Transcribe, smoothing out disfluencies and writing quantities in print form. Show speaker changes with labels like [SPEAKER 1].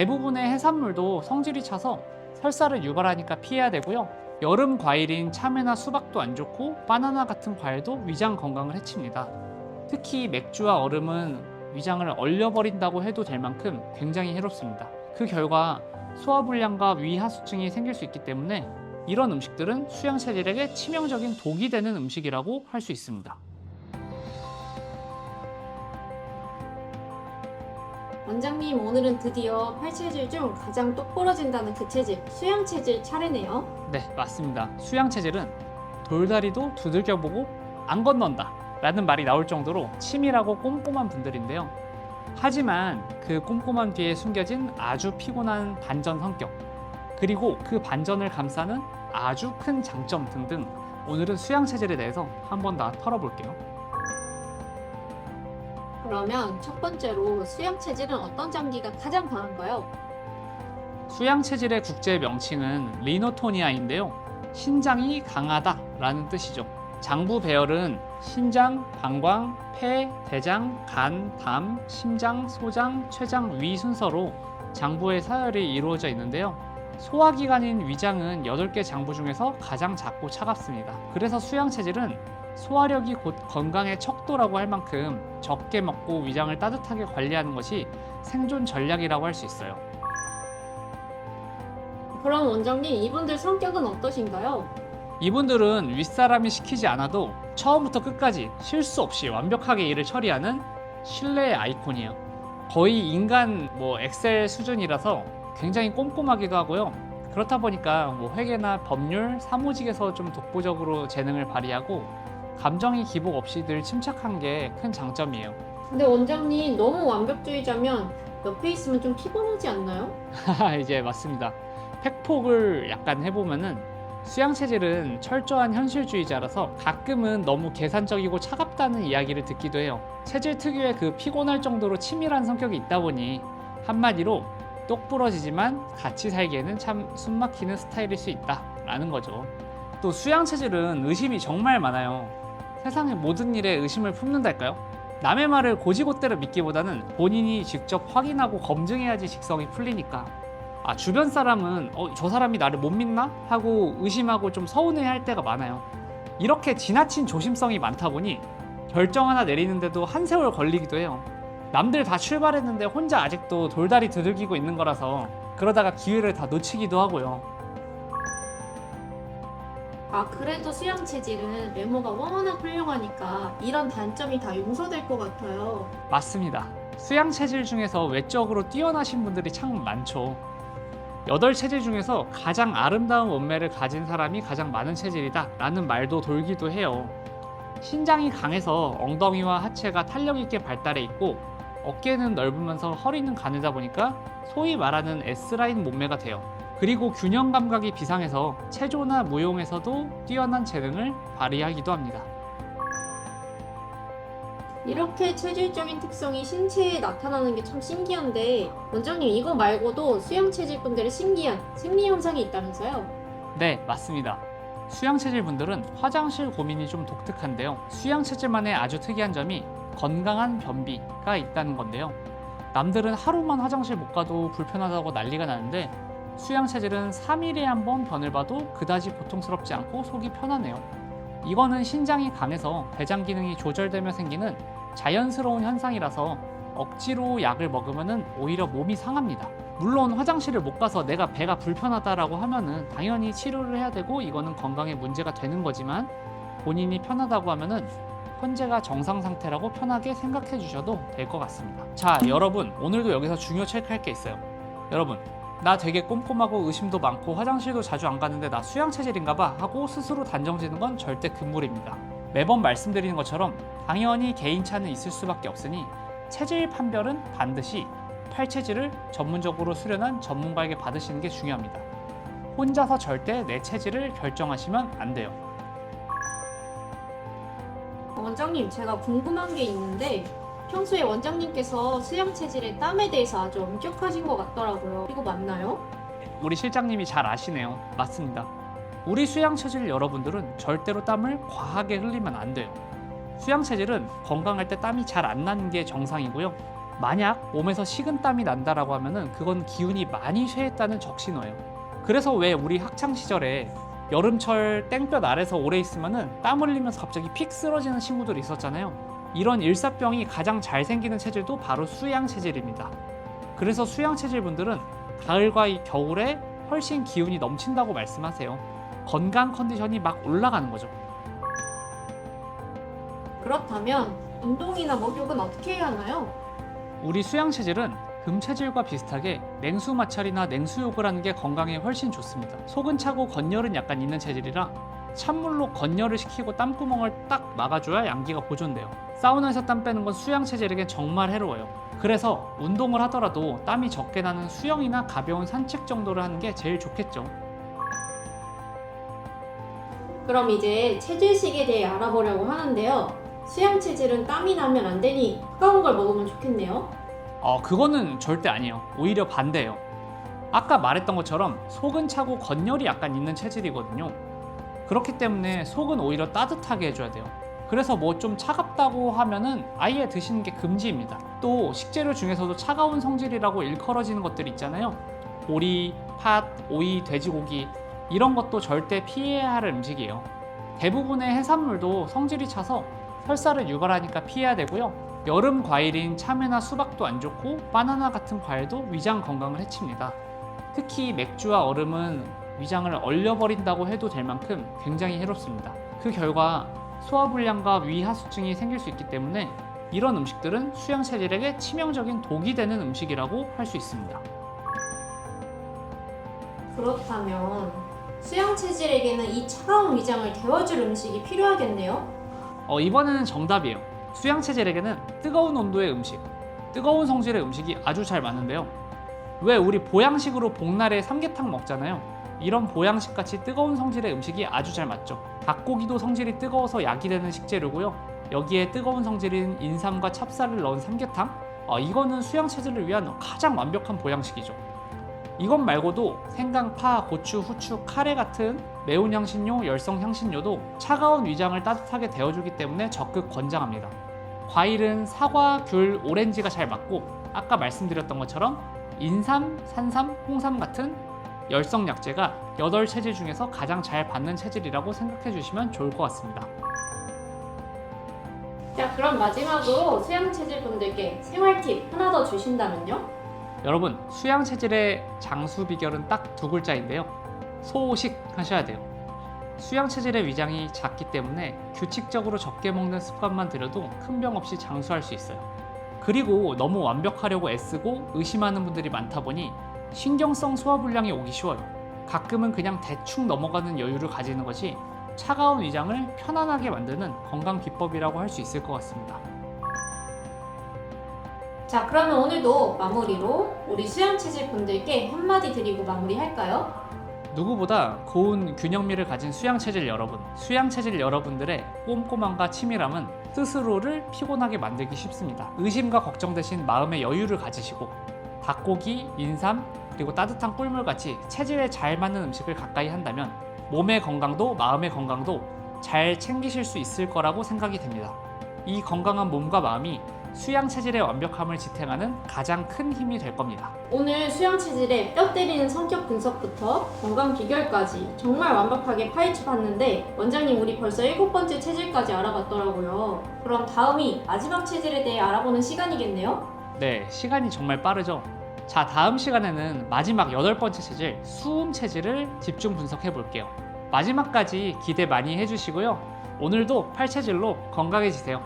[SPEAKER 1] 대부분의 해산물도 성질이 차서 설사를 유발하니까 피해야 되고요. 여름 과일인 참외나 수박도 안 좋고 바나나 같은 과일도 위장 건강을 해칩니다. 특히 맥주와 얼음은 위장을 얼려버린다고 해도 될 만큼 굉장히 해롭습니다. 그 결과 소화불량과 위하수증이 생길 수 있기 때문에 이런 음식들은 수양 체질에게 치명적인 독이 되는 음식이라고 할 수 있습니다.
[SPEAKER 2] 원장님, 오늘은 드디어 8체질 중 가장 똑부러진다는 그 체질, 수양 체질 차례네요.
[SPEAKER 1] 네, 맞습니다. 수양 체질은 돌다리도 두들겨보고 안 건넌다 라는 말이 나올 정도로 치밀하고 꼼꼼한 분들인데요. 하지만 그 꼼꼼한 뒤에 숨겨진 아주 피곤한 반전 성격, 그리고 그 반전을 감싸는 아주 큰 장점 등등, 오늘은 수양 체질에 대해서 한번 다 털어볼게요.
[SPEAKER 2] 그러면 첫 번째로 수양 체질은 어떤 장기가 가장 강한가요?
[SPEAKER 1] 수양 체질의 국제 명칭은 리노토니아인데요. 신장이 강하다라는 뜻이죠. 장부 배열은 신장, 방광, 폐, 대장, 간, 담, 심장, 소장, 췌장, 위 순서로 장부의 서열이 이루어져 있는데요. 소화기관인 위장은 8개 장부 중에서 가장 작고 차갑습니다. 그래서 수양 체질은 소화력이 곧 건강의 척도라고 할 만큼 적게 먹고 위장을 따뜻하게 관리하는 것이 생존 전략이라고 할 수 있어요.
[SPEAKER 2] 그럼 원장님, 이분들 성격은 어떠신가요?
[SPEAKER 1] 이분들은 윗사람이 시키지 않아도 처음부터 끝까지 실수 없이 완벽하게 일을 처리하는 신뢰의 아이콘이에요. 거의 인간 엑셀 수준이라서 굉장히 꼼꼼하기도 하고요. 그렇다 보니까 회계나 법률, 사무직에서 좀 독보적으로 재능을 발휘하고 감정이 기복 없이 늘 침착한 게 큰 장점이에요.
[SPEAKER 2] 근데 원장님, 너무 완벽주의자면 옆에 있으면 좀 피곤하지 않나요?
[SPEAKER 1] 이제 맞습니다. 팩폭을 약간 해보면은 수양 체질은 철저한 현실주의자라서 가끔은 너무 계산적이고 차갑다는 이야기를 듣기도 해요. 체질 특유의 그 피곤할 정도로 치밀한 성격이 있다 보니 한마디로 똑부러지지만 같이 살기에는 참 숨막히는 스타일일 수 있다라는 거죠. 또 수양 체질은 의심이 정말 많아요. 세상의 모든 일에 의심을 품는달까요? 남의 말을 고지고대로 믿기보다는 본인이 직접 확인하고 검증해야지 직성이 풀리니까. 주변 사람은 저 사람이 나를 못 믿나? 하고 의심하고 좀 서운해할 때가 많아요. 이렇게 지나친 조심성이 많다 보니 결정 하나 내리는데도 한 세월 걸리기도 해요. 남들 다 출발했는데 혼자 아직도 돌다리 두들기고 있는 거라서 그러다가 기회를 다 놓치기도 하고요.
[SPEAKER 2] 그래도 수양 체질은 외모가 워낙 훌륭하니까 이런 단점이 다 용서될 것 같아요.
[SPEAKER 1] 맞습니다. 수양 체질 중에서 외적으로 뛰어나신 분들이 참 많죠. 8체질 중에서 가장 아름다운 몸매를 가진 사람이 가장 많은 체질이다 라는 말도 돌기도 해요. 신장이 강해서 엉덩이와 하체가 탄력 있게 발달해 있고 어깨는 넓으면서 허리는 가늘다 보니까 소위 말하는 S라인 몸매가 돼요. 그리고 균형 감각이 비상해서 체조나 무용에서도 뛰어난 재능을 발휘하기도 합니다.
[SPEAKER 2] 이렇게 체질적인 특성이 신체에 나타나는 게 참 신기한데, 원장님, 이거 말고도 수양 체질 분들의 신기한 생리 현상이 있다면서요?
[SPEAKER 1] 네, 맞습니다. 수양 체질 분들은 화장실 고민이 좀 독특한데요. 수양 체질만의 아주 특이한 점이 건강한 변비가 있다는 건데요. 남들은 하루만 화장실 못 가도 불편하다고 난리가 나는데 수양 체질은 3일에 한 번 변을 봐도 그다지 고통스럽지 않고 속이 편하네요. 이거는 신장이 강해서 대장 기능이 조절되며 생기는 자연스러운 현상이라서 억지로 약을 먹으면 오히려 몸이 상합니다. 물론 화장실을 못 가서 내가 배가 불편하다라고 하면은 당연히 치료를 해야 되고 이거는 건강에 문제가 되는 거지만 본인이 편하다고 하면은 현재가 정상 상태라고 편하게 생각해 주셔도 될 것 같습니다. 자, 여러분, 오늘도 여기서 중요 체크할 게 있어요. 여러분, 나 되게 꼼꼼하고 의심도 많고 화장실도 자주 안 가는데 나 수양 체질인가 봐 하고 스스로 단정지는 건 절대 금물입니다. 매번 말씀드리는 것처럼 당연히 개인차는 있을 수밖에 없으니 체질 판별은 반드시 8체질을 전문적으로 수련한 전문가에게 받으시는 게 중요합니다. 혼자서 절대 내 체질을 결정하시면 안 돼요.
[SPEAKER 2] 원장님, 제가 궁금한 게 있는데, 평소에 원장님께서 수양 체질의 땀에 대해서 아주 엄격하신 것 같더라고요. 이거 맞나요?
[SPEAKER 1] 우리 실장님이 잘 아시네요. 맞습니다. 우리 수양 체질 여러분들은 절대로 땀을 과하게 흘리면 안 돼요. 수양 체질은 건강할 때 땀이 잘 안 나는 게 정상이고요. 만약 몸에서 식은땀이 난다라고 하면은 그건 기운이 많이 쇠했다는 적신호예요. 그래서 왜 우리 학창 시절에 여름철 땡볕 아래서 오래 있으면은 땀 흘리면서 갑자기 픽 쓰러지는 친구들이 있었잖아요. 이런 일사병이 가장 잘 생기는 체질도 바로 수양 체질입니다. 그래서 수양 체질 분들은 가을과 이 겨울에 훨씬 기운이 넘친다고 말씀하세요. 건강 컨디션이 막 올라가는 거죠.
[SPEAKER 2] 그렇다면 운동이나 목욕은 어떻게 해야 하나요?
[SPEAKER 1] 우리 수양 체질은 금 체질과 비슷하게 냉수 마찰이나 냉수욕을 하는 게 건강에 훨씬 좋습니다. 속은 차고 겉열은 약간 있는 체질이라 찬물로 겉열을 시키고 땀구멍을 딱 막아줘야 양기가 보존돼요. 사우나에서 땀 빼는 건 수양 체질에겐 정말 해로워요. 그래서 운동을 하더라도 땀이 적게 나는 수영이나 가벼운 산책 정도를 하는 게 제일 좋겠죠.
[SPEAKER 2] 그럼 이제 체질식에 대해 알아보려고 하는데요. 수양 체질은 땀이 나면 안 되니 차가운 걸 먹으면 좋겠네요.
[SPEAKER 1] 그거는 절대 아니에요. 오히려 반대예요. 아까 말했던 것처럼 속은 차고 겉열이 약간 있는 체질이거든요. 그렇기 때문에 속은 오히려 따뜻하게 해줘야 돼요. 그래서 뭐 좀 차갑다고 하면은 아예 드시는 게 금지입니다. 또 식재료 중에서도 차가운 성질이라고 일컬어지는 것들 있잖아요. 오리, 팥, 오이, 돼지고기 이런 것도 절대 피해야 할 음식이에요. 대부분의 해산물도 성질이 차서 설사를 유발하니까 피해야 되고요. 여름 과일인 참외나 수박도 안 좋고 바나나 같은 과일도 위장 건강을 해칩니다. 특히 맥주와 얼음은 위장을 얼려버린다고 해도 될 만큼 굉장히 해롭습니다. 그 결과 소화불량과 위하수증이 생길 수 있기 때문에 이런 음식들은 수양 체질에게 치명적인 독이 되는 음식이라고 할 수 있습니다.
[SPEAKER 2] 그렇다면 수양 체질에게는 이 차가운 위장을 데워줄 음식이 필요하겠네요.
[SPEAKER 1] 이번에는 정답이에요. 수양 체질에게는 뜨거운 온도의 음식, 뜨거운 성질의 음식이 아주 잘 맞는데요. 왜 우리 보양식으로 복날에 삼계탕 먹잖아요. 이런 보양식 같이 뜨거운 성질의 음식이 아주 잘 맞죠. 닭고기도 성질이 뜨거워서 약이 되는 식재료고요. 여기에 뜨거운 성질인 인삼과 찹쌀을 넣은 삼계탕, 이거는 수양 체질을 위한 가장 완벽한 보양식이죠. 이것 말고도 생강, 파, 고추, 후추, 카레 같은 매운 향신료, 열성 향신료도 차가운 위장을 따뜻하게 데워주기 때문에 적극 권장합니다. 과일은 사과, 귤, 오렌지가 잘 맞고 아까 말씀드렸던 것처럼 인삼, 산삼, 홍삼 같은 열성 약재가 8체질 중에서 가장 잘 받는 체질이라고 생각해 주시면 좋을 것 같습니다.
[SPEAKER 2] 자, 그럼 마지막으로 수양 체질 분들께 생활 팁 하나 더 주신다면요?
[SPEAKER 1] 여러분, 수양 체질의 장수 비결은 딱 2글자인데요. 소식 하셔야 돼요. 수양 체질의 위장이 작기 때문에 규칙적으로 적게 먹는 습관만 들여도 큰 병 없이 장수할 수 있어요. 그리고 너무 완벽하려고 애쓰고 의심하는 분들이 많다 보니 신경성 소화불량이 오기 쉬워요. 가끔은 그냥 대충 넘어가는 여유를 가지는 것이 차가운 위장을 편안하게 만드는 건강 비법이라고 할 수 있을 것 같습니다.
[SPEAKER 2] 자, 그러면 오늘도 마무리로 우리 수양 체질 분들께 한마디 드리고 마무리할까요?
[SPEAKER 1] 누구보다 고운 균형미를 가진 수양 체질 여러분, 수양 체질 여러분들의 꼼꼼함과 치밀함은 스스로를 피곤하게 만들기 쉽습니다. 의심과 걱정 대신 마음의 여유를 가지시고 닭고기, 인삼, 그리고 따뜻한 꿀물 같이 체질에 잘 맞는 음식을 가까이 한다면 몸의 건강도 마음의 건강도 잘 챙기실 수 있을 거라고 생각이 됩니다. 이 건강한 몸과 마음이 수양 체질의 완벽함을 지탱하는 가장 큰 힘이 될 겁니다.
[SPEAKER 2] 오늘 수양 체질의 뼈 때리는 성격 분석부터 건강 비결까지 정말 완벽하게 파헤쳐 봤는데 원장님, 우리 벌써 7번째 체질까지 알아봤더라고요. 그럼 다음이 마지막 체질에 대해 알아보는 시간이겠네요?
[SPEAKER 1] 네, 시간이 정말 빠르죠? 자, 다음 시간에는 마지막 8번째 체질, 수음 체질을 집중 분석해 볼게요. 마지막까지 기대 많이 해주시고요. 오늘도 8체질로 건강해지세요.